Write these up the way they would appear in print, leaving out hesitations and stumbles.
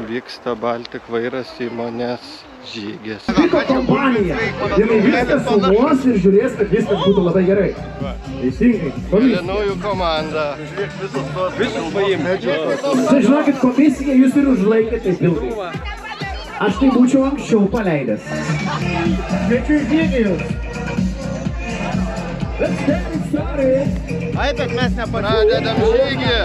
vyksta Baltic vairas įmonės žygis. Kompanija. Jinai viską sumuos ir žiūrės, kad viskas būtų labai gerai. Teisingai. Mėlynųjų komanda. Visus paimti. Čia žinokit, komisija jūs ir užlaikė taip ilgai. Aš tai būčiau anksčiau paleidęs. Kviečiu į žygijus. Ai, bet mes Pradedam žygį.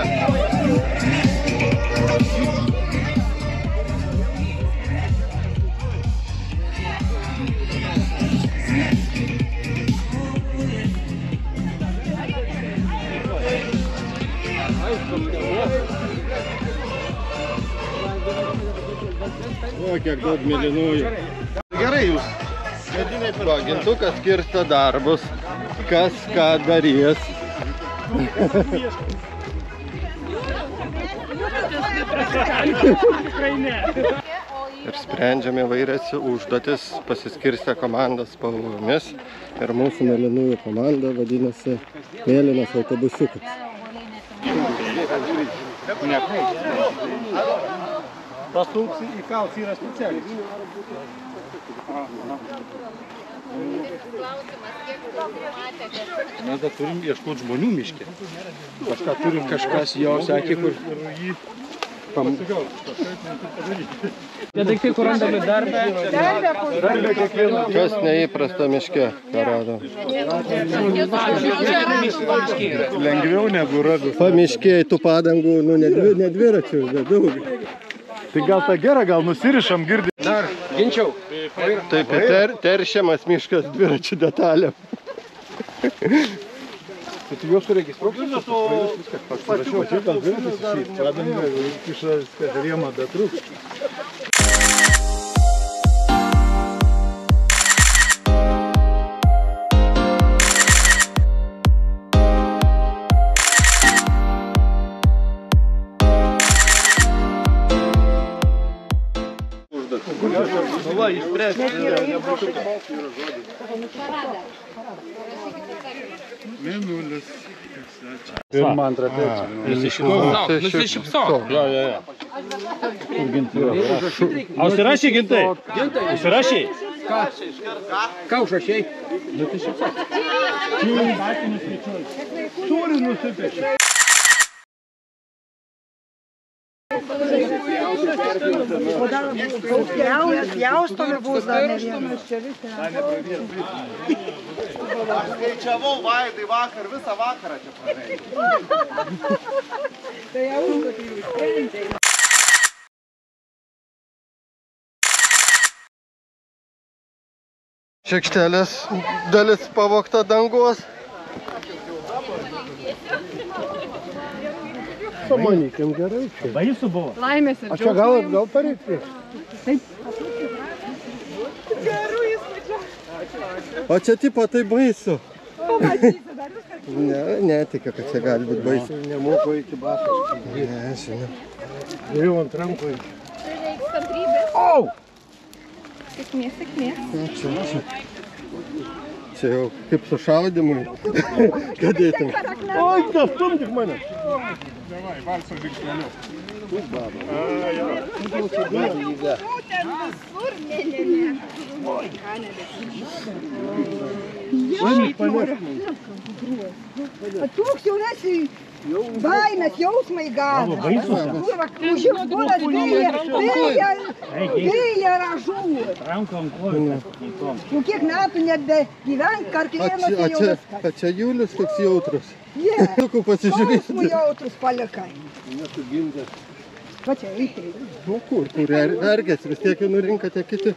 O, kiek daug mėlynųjų. Gerai jūs. Gintukas skirsto darbus. Kas ką darys. Ir sprendžiame vairias užduotis, pasiskirstę komandas spalvomis. Ir mūsų mėlynųjų komanda vadinasi mėlynas autobusiukas. Pasuksi į kalts yra specialiai. Mes dar turim ieškoti žmonių miške. Kažkas jo sakė, kur jį Tie daiktai, kur randami darbę kiekvieną. Kas neįprasta miške, ką rado? lengviau negu radus. Pamiškėjai tų padangų, nu ne dviračių, bet daug. Tai gal tą gerą, gal nusirišam, girdi. Dar, ginčiau. Taip, teršiamas miškas dviračių detalėm. Tai tu juos suregistruok, viskas pasirašiau, čia gal dviratis išeit. Padangą, kiša rėmą be trūks. Nu va, išspręsti. Mėnulis. Pirmą, antrą, trečią. Nusišypsok. Jo. A užsirašė gintai? Užsirašė? Ką užrašei? Turi nusipešti. Pjaustomi bus dar ne vienas. Aš skaičiavau Vaidai vakar, visą vakarą čia praveikti. Tai jau užduotį jūs sprendžiai. Šiekštelės dalis pavogta dangos. Pamanykim gerai čia. Baisu buvo. Laimės ir A čia gal pareikti? Taip. O čia tipo tai baisu. Ne, netikiu, kad čia gali būti baisu. Nemoku iki basos. Ne, žinau. Jau ant rankoj. Prireiks kantrybės. Au! Sėkmės. Čia jau kaip sušaudimui. Kad eitum. Oi, nestumdik mane. Ten visur Toks jau nesi baimės jausmai gavo. Užims bulas vėja ražų. Nu kiek metų nebegyvenk, karklėnuose jau viskas. A čia Julius toks jautrus. Skausmų Pasižiūrėsite. jautrus palikai. Va čia eitai. Nu kur ergės, vis tiek jau nurinka tie kiti.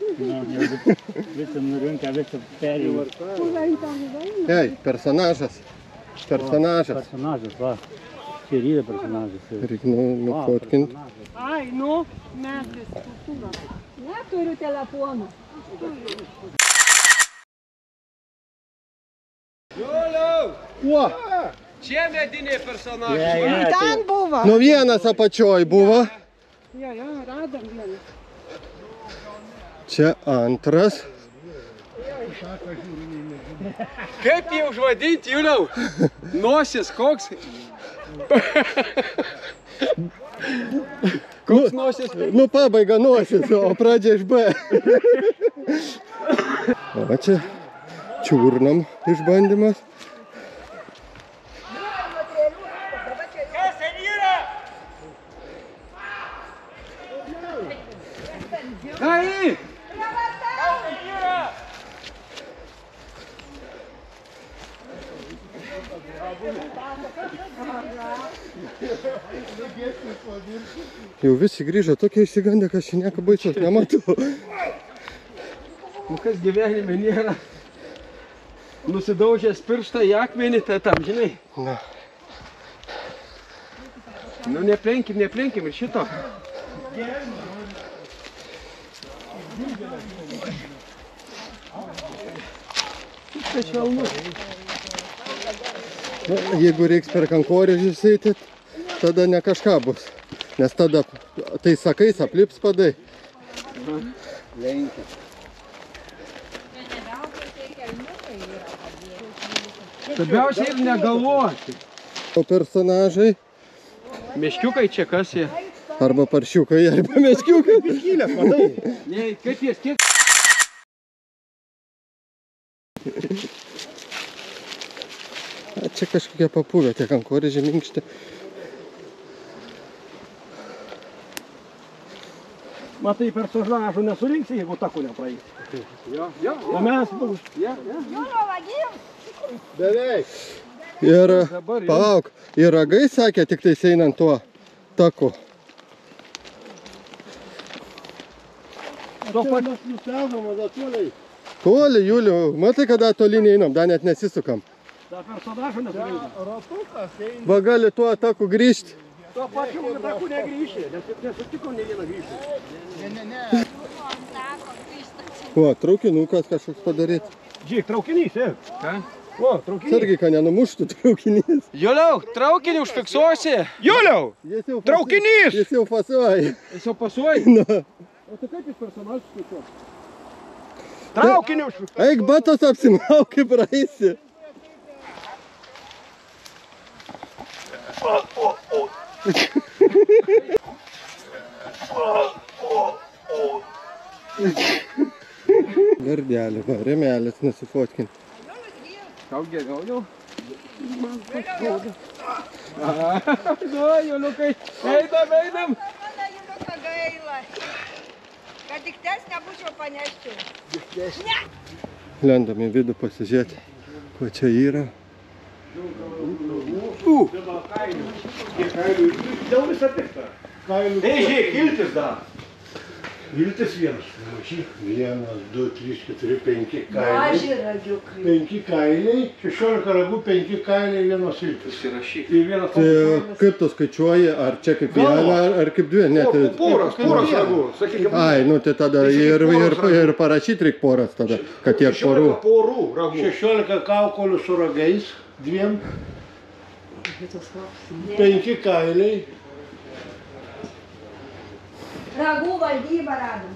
Visą nurinka, visą perėjau. Ei, personažas. Personažas. Personažas, va. Čia yra personažas. Reikia nufotkinti. Ai, nu, metis kultūrą. Neturiu telefoną. Kuo? Čia mediniai personažai. Ten buvo. Nu vienas apačioj buvo. Jo, radom vieną. Čia antras. Kaip jį užvadinti, Juliau? Nosis koks? Koks nosis? Nu, pabaiga nosis, o pradžia iš B. O čia čiurnam išbandymas. Gai! Jau visi grįžo tokie išsigandę, kad čia nieko baisaus nematau. Nu kas gyvenime nėra nusidaužęs pirštą į akmenį, tai tam, žinai. Na. Nu neplenkim ir šito. Na, jeigu reiks per kankorėžius eiti, tada ne kažką bus. Nes tada tai sakais aplips padai. Svarbiausia ir negalvoti. O personažai Meškiukai čia kas jie? arba paršiukai, arba meškiukai. Skylės, matai? Ne, kaip jie, kiek? A, čia kažkokia papuvė, tie kankorėžiai minkšti. Matai, personažų nesurinksi, jeigu tako nepraeisi. Jo. O mes... Beveik. Ir, Dabar jau. palauk, ir ragai sakė, tik tais einant tuo taku. Čia mes nustelnam, o toliai. Toli, Juliu, matai, kada tolyn einam, dar net nesisukam. Ta personažų nesurinksi. Ratukas eina. Va gali tuo taku grįžti. Tuo pačiu taku negrįši, nes nesutikom ne vieną grįžti. O, traukinukas kažkoks padaryti. Žiūrėk, traukinys, Ką? O, traukinys. Sargiai, kad nenumuštų traukinys. Juliau, traukinį užfiksuosi. Juliau, Traukinys! Jis jau fasuoja. jis jau pasuoja. O tai kaip jis personažus skaičiuos? Traukinį užfiksuos. Eik, batos apsimaukai praeisi. Gardelį, va, remelis nusifotkinti. Tau geriau jau? Man paskauda. Nu, Juliukai, einam. Mano Juliuka gaila. Kad tik tes nebūčiau paneščiau. Lendam į vidų pasižiūrėti, ko čia yra. Dėl visą piktą. Ei, žiūrėk, iltis dar. Iltis vienas. 1, 2, 3, 4, 5 kailiai. ragiukai. 5 kailiai, 16 ragų, 5 kailiai, vienas iltis. Įsirašyk. Ir vienas Tai kaip tu skaičiuoji, ar čia kaip vieną, ar kaip dvi? Ne, tai... Poras ragų, sakykime. Ai, nu tai tada ir parašyti reikia poras tada, kad tiek porų. 16 porų ragų. 16 kaukolių su ragais, 2. 5 kailiai. Ragų valdybą radom.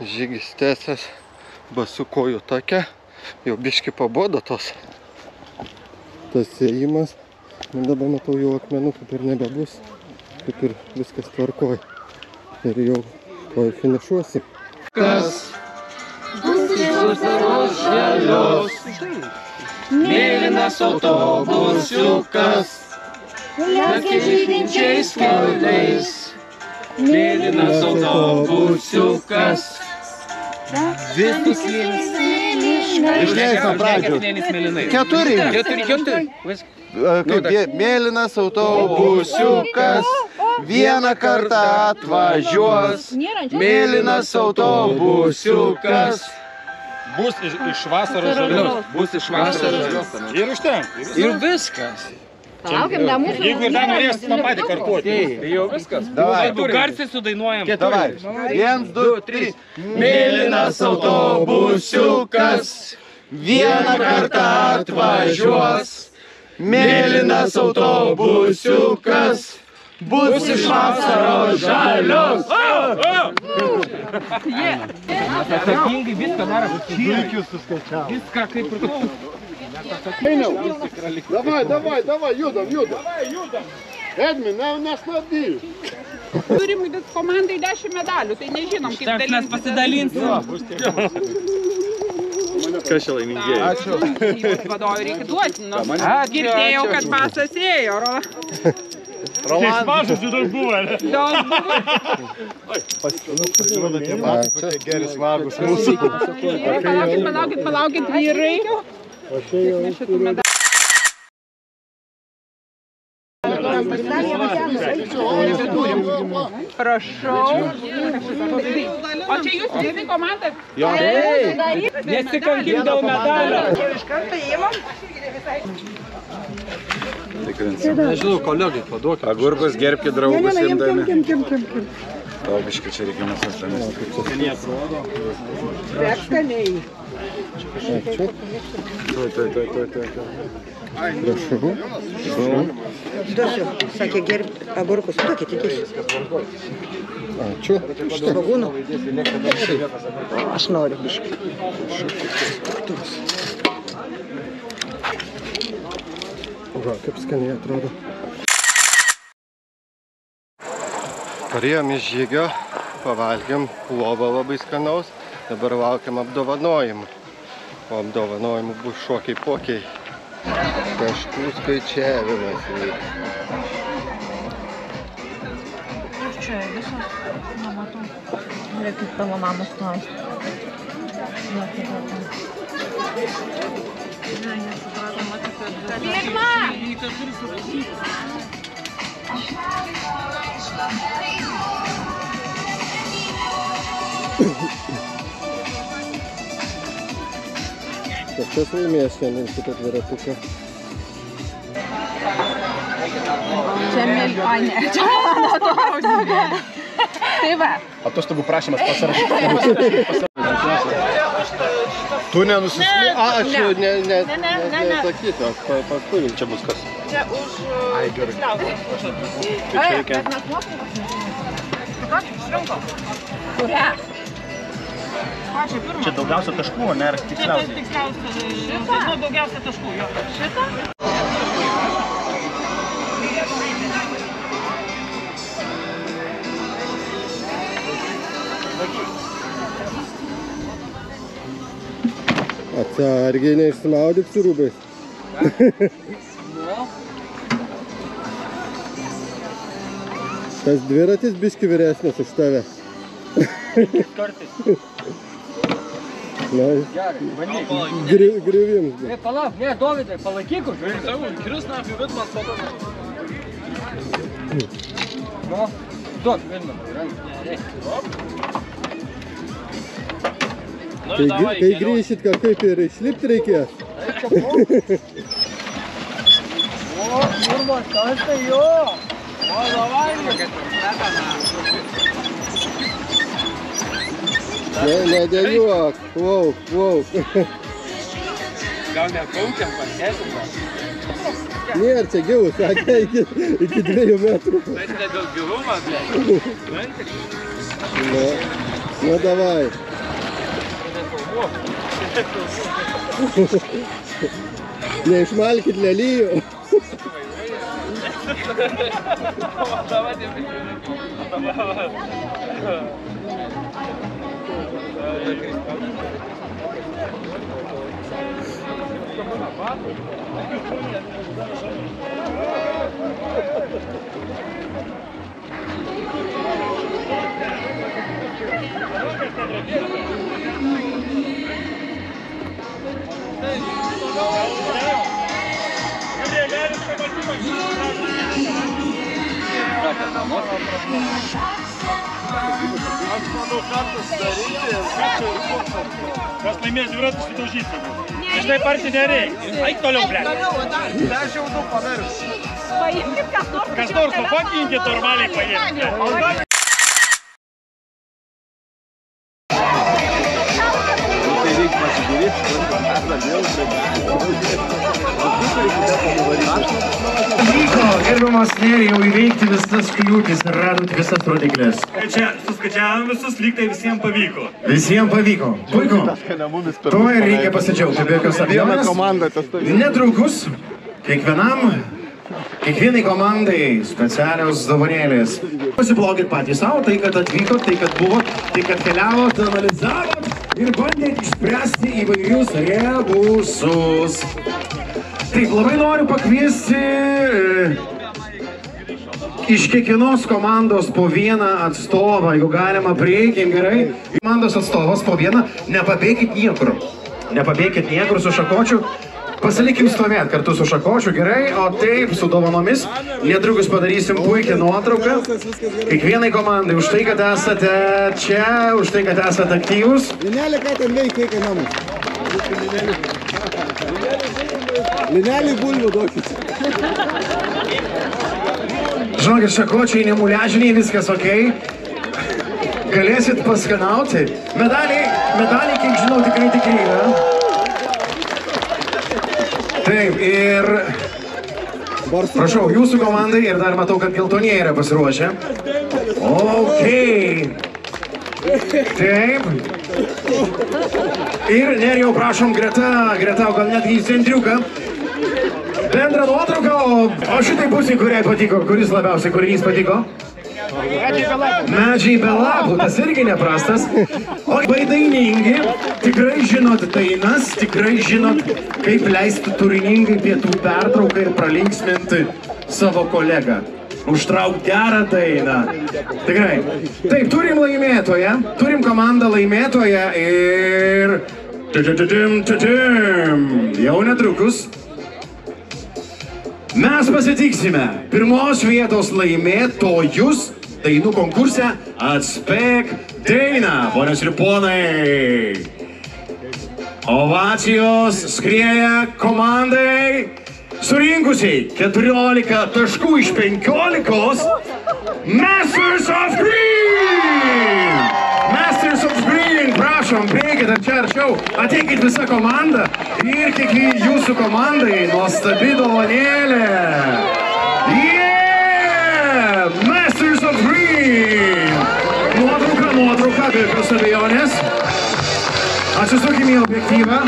Žygis tęsęs basų kojų take, jau biški pabodo tas ėjimas. Dabar matau, jau akmenų kaip ir nebebus, kaip ir viskas tvarkoj. Ir jau finišuosim. Kas bus įsusaros žalios, mėlynas autobusiukas, lekia žydinčiais keliais, mėlynas autobusiukas. Visus Išleis nuo pradžių. Keturi. Kaip mėlynas autobusiukas, vieną kartą atvažiuos, mėlynas autobusiukas. Bus iš vasaros žalios. Bus iš vasaros žalios. Ir užtenka. Ir viskas. Laukiam, da mūsų. Jeigu ir dar norės tą patį kartuoti. Tai jau viskas. Davai. Du garsiai sudainuojam. Davai. 1, 2, 3. Mėlynas autobusiukas, vieną kartą atvažiuos, mėlynas autobusiukas, bus iš vasaros žalios. Atsakingai viską daro. Viską kaip ir... Давай, judam. Edmi, nesnabdyk. Turim komandai 10 medalių, tai nežinom, kaip dalinti. Mes pasidalinsim. Kas čia laimingieji? Ačiū. Vadovai reikia duoti. Girdėjau, kad pasas ėjo. Roland. Mažas jų daug buvo, ne? Daug buvo. Pasirodo, tie matai, kokie geri smagus mūsų. Palaukit, vyrai. Prašau. O čia jūs visi komanda? Jo. Nesikankink dėl medalio. Iš karto įimam. Nežinau, kolegai, paduok. Agurkus gerbkit draugus imdami. Kim. O, biškai čia reikia mūsų astamės. Skaniai. Tuoj. Prašau. Duosiu, sakė gerb agurkus. Duokit, įdėsiu. Ačiū. Svagūnų. Aš noriu biškai. Va, kaip skaniai atrodo. Parėjom iš žygio, pavalgėm, lovo labai skanaus, dabar laukiam apdovanojimų. O apdovanojimų bus šokiai-pokiai. Taškų skaičiavimas vyks. Čia visos, nematau. Reikia tavo mamos klausti. Pirma! Kažkas laimės šiandien šitą dviratuką. Čia mėlionė. Čia mano atostogų. Tai va. Atostogų prašymas pasirašyti. Tu nenusiskui. Aš nesakysiu, aš paskui. Čia bus kas? Čia už... Ai, gerai. Bet mes nuotraukas. Kokį išrinko? Kurią? Pačią pirmą. Čia daugiausia taškų, ne? Ar tiksliausiai? Šitą? Daugiausia taškų, jo. Šitą? Atsargiai neišsimaudyk su rūbais. Tas dviratis biški vyresnis už tave. Kartais. Na, griuvims. Palauk, ne, Dovydai, palaikyk už. Kris nafiu, bet man foto. Nu, duok, vieną. Kai grįšit, kaip ir išlipti reikės. O, kurmas, kas tai jo? O, davai. Nedėliuok, wow. Gal nekaukiam, pasėsim? Nėra čia gilus, sakė, iki 2 metrų. Tai ne dėl gilumo, ble. Nu, davai. Neišmalkit lelijų. Kas laimės dviratus, sudaužys tegu. Žinai, partį nereikia. Eik toliau, ble. Aš jau daug padariau. Paimkit kas nors. Kas nors papakinkit normaliai paimkit. Tai reikia pasidaryti. Vyko, gerbiamas Nerijau, įveikti visas kliūtis ir radot visas rodikles. Čia suskaičiavom visus, lyg tai visiems pavyko. Visiems pavyko. Puiku. Tuo ir reikia pasidžiaugti, be jokios abejonės. Netrukus kiekvienai komandai specialios dovanėlės. Pasiblogit patys savo, tai kad atvykot, tai kad buvot, tai kad keliavot, analizavot ir bandėt išspręsti įvairius rebusus. Taip, labai noriu pakviesti iš kiekvienos komandos po vieną atstovą, jeigu galima, prieikim gerai. Komandos atstovas po vieną, nepabėkit niekur. Nepabėkit niekur su Šakočiu. Pasilikim stovėt kartu su Šakočiu, gerai, o taip, su dovanomis. Netrukus padarysim puikią nuotrauką. Kiekvienai komandai už tai, kad esate čia, už tai, kad esate aktyvus. Linelį, ką ten veikia, kai namus? Linelį bulvių duokit. Žinokit, Šakočiai, nemuliažiniai, viskas okei. Galėsit paskanauti. Medaliai, kiek žinau, tikrai yra. Taip, ir prašau, jūsų komandai, ir dar matau, kad geltonieji yra pasiruošę. Okei. Taip. Ir Nerijau, prašom, greta, gal net į centriuką. Bendrą nuotrauką, o šitai pusė, kuriai patiko, kuris labiausiai kūrinys patiko? Medžiai be lapų, tas irgi neprastas. O labai dainingi, tikrai žinot dainas, tikrai žinot, kaip leisti turiningai pietų pertrauką ir pralinksminti savo kolegą. Užtrauk gerą dainą. Tikrai. Taip, turim laimėtoją, turim komandą laimėtoją ir... Jau netrukus. Mes pasitiksime pirmos vietos laimėtojus dainų konkurse Atspėk dainą, ponios ir ponai. Ovacijos skrieja komandai surinkusiai 14 taškų iš 15 Masters of Green! Masters of Green, prašom, bėgit arčiau, ateikit visa komanda ir kiekvien jūsų komandai nuostabi dovanėlė. Yeah! Masters of Green! Nuotrauka, be jokios abejonės. Atsisukime į objektyvą.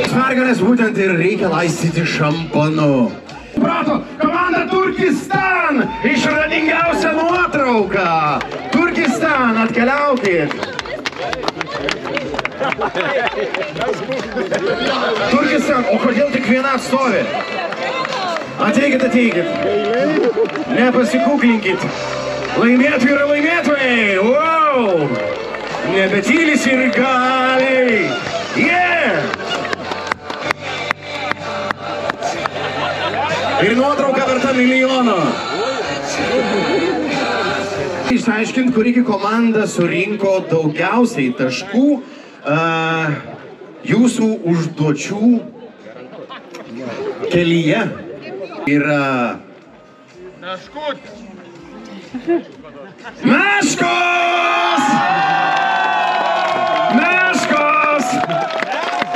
Pergalės būtent ir reikia laistyti šampanu. Prato, komanda Turkistan! Išradingiausia nuotrauka! Turkistan, atkeliaukit! Turkistan, o kodėl tik viena atstovė? Ateikit. Nepasikuklinkit. Laimėtojai yra laimėtojai! Wow! Nebetylis ir galiai! Yeah! Ir nuotrauka verta milijono. Išsiaiškint, kuri komanda surinko daugiausiai taškų jūsų užduočių kelyje. Yra... Meškos!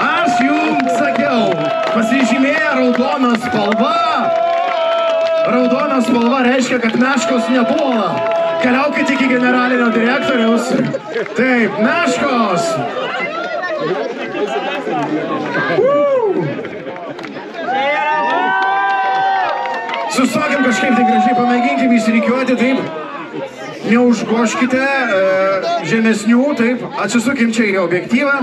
Aš jums sakiau, pasižymėję raudoną spalvą. Raudona spalva reiškia, kad meškos nepuola. Keliaukit iki generalinio direktoriaus. Taip, meškos. Sustokim kažkaip tai gražiai, pamėginkim išsirikiuoti, taip. Neužgoškite žemesnių, taip. Atsisukim čia į objektyvą.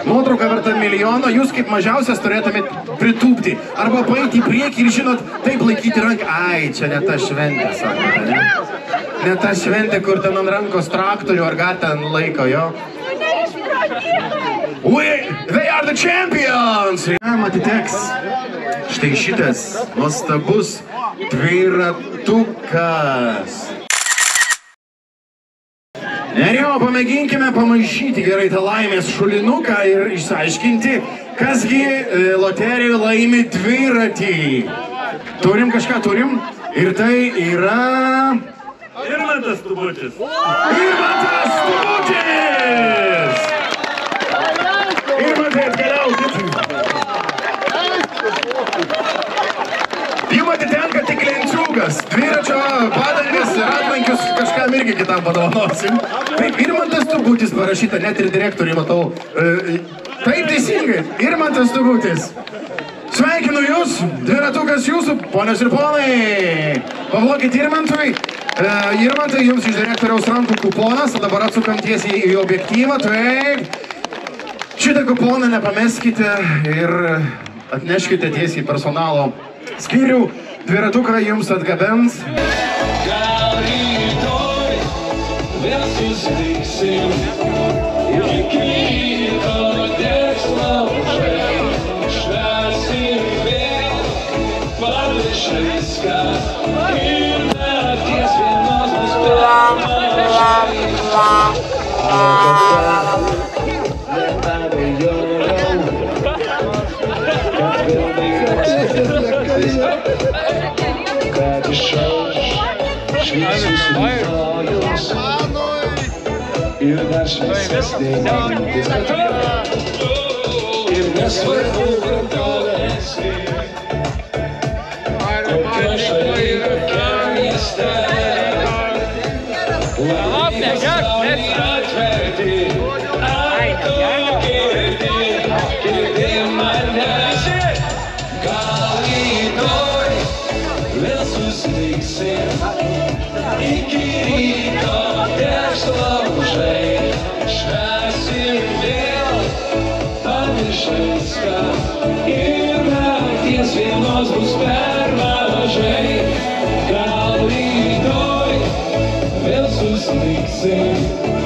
Nuotrauka verta milijono, jūs kaip mažiausias turėtumėt pritūpti. Arba paeiti į priekį ir žinot, taip laikyti ranką. Ai, čia ne ta šventė, sakote, ne? Ne ta šventė, kur ten ant rankos traktorių ar gal ten laiko, jo? They are the champions! Jam atiteks štai šitas nuostabus dviratukas. Nerijau, pamėginkime pamaišyti gerai tą laimės šulinuką ir išsiaiškinti, kasgi loterijoje laimi dviratį. Turim kažką, turim. Ir tai yra... Irmantas Tubutis. Irmantas Tubutis! Irmantai, atkeliaukit. irgi kitam padovanosim. Taip, Irmantas Turgutis parašyta, net ir direktoriai matau. Taip teisingai, Irmantas Turgutis. Sveikinu jūs, dviratukas jūsų, ponios ir ponai. Paplokit Irmantui. Irmantai, jums iš direktoriaus rankų kuponas, o dabar atsukam tiesiai į objektyvą. Taip. Šitą kuponą nepameskite ir atneškite tiesiai personalo skyrių. Dviratuką jums atgabens. Gal rytoj vėl susitiksim, iki ryto degs laužai, švęsim vėl, pamirš viską ir nakties vienos bus per mažai. Kad išauš šviesius rytojus ir dar šviesesnė mintis, kad ir nesvarbu, kur tu esi, kokia šaly, kokia mieste, langas tau atverti, ar tu girdi mane. Gal rytoj vėl susitiksim, iki ryto degs laužai, švęsim vėl, pamirš viską ir nakties vienos bus per mažai. Gal rytoj vėl susitiksim.